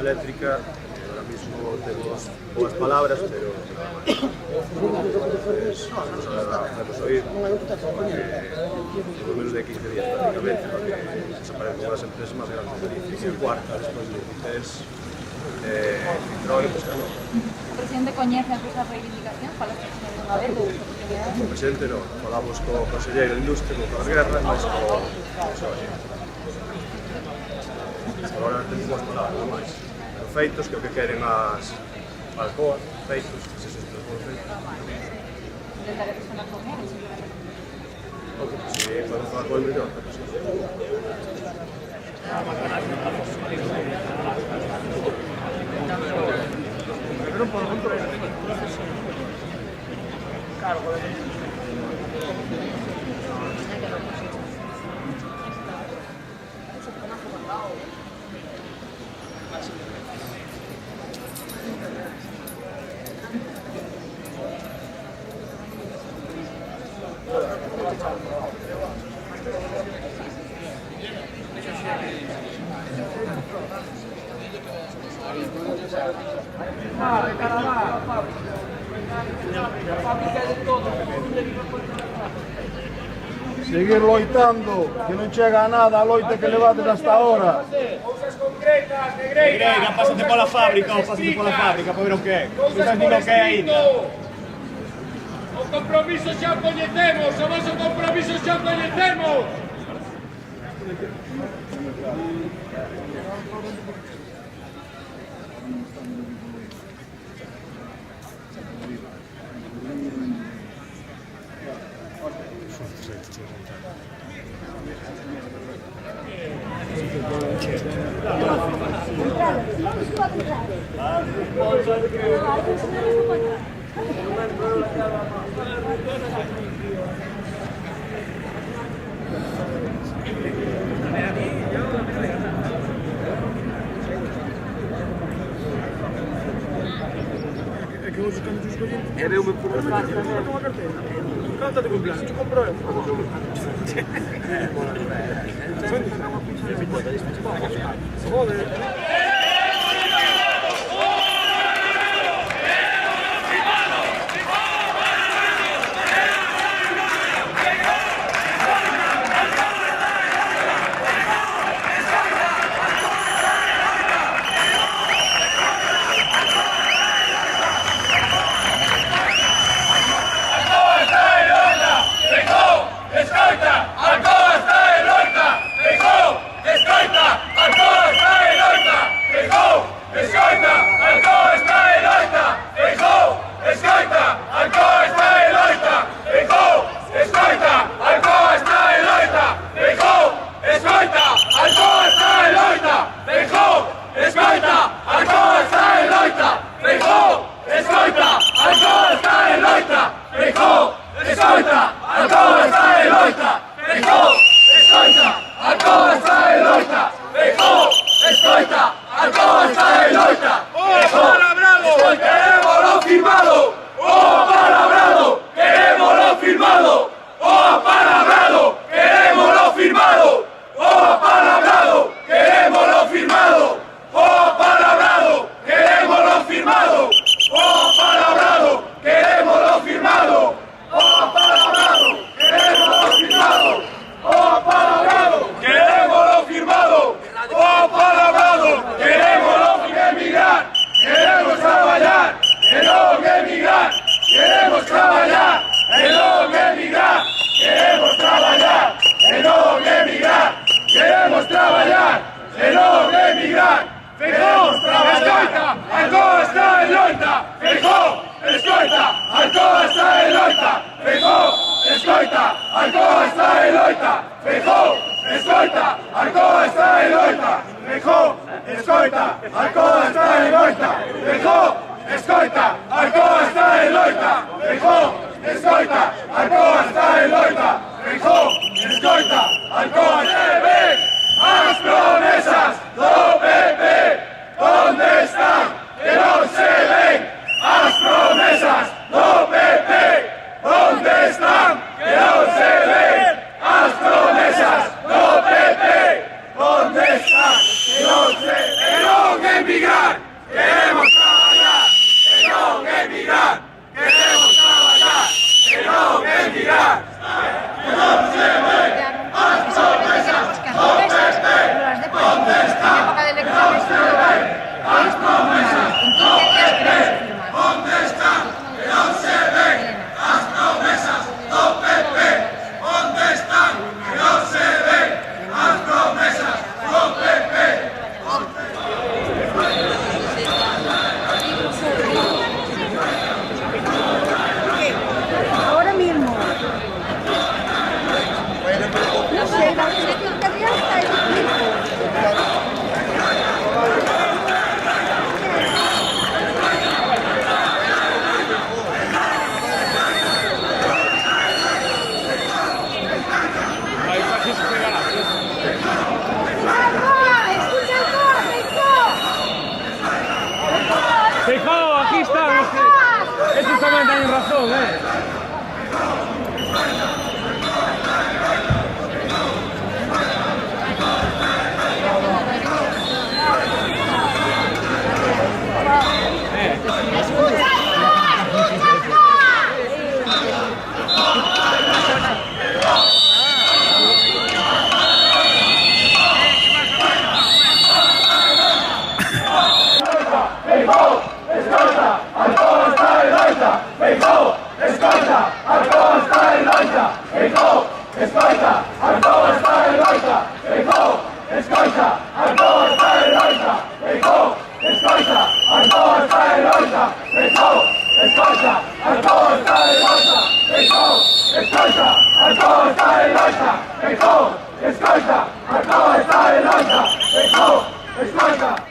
eléctrica, ahora mismo tenemos boas palabras, pero vamos a hacernos oír, porque por menos de 15 días prácticamente, porque desaparecen las empresas más grandes de Galicia, cuarta despois de Cites, Citroën e Pescanova. O presidente coñece as súas reivindicacións? Falas unha vez ou O presidente non, falamos co conselleiro de Industria, con Carlos Guerra, mas co Soria. Agora temos boas palabras, non máis. Pero feitos, que o que queren as Alcoa, feitos, que se sostienen por feitos. Intentaré personar con él, Si podemos falar con el mellor, pero sí. Seguir loitando, que non chega a nada a loita que levades hasta ahora. Cousas concretas, Negreira, pásate pola fábrica, para ver o que é. Non sabes nin o que é ainda. O compromiso xa o coñecemos, o vosso compromiso xa o coñecemos. E veume por unha carta, unha carteira. Carta de cumpleaños, te compro eu. Joder. ¡Que no emigrar! loita, Arcó está de loita, escolta, Arcó está de loita, escolta, Arcó está de loita, escolta.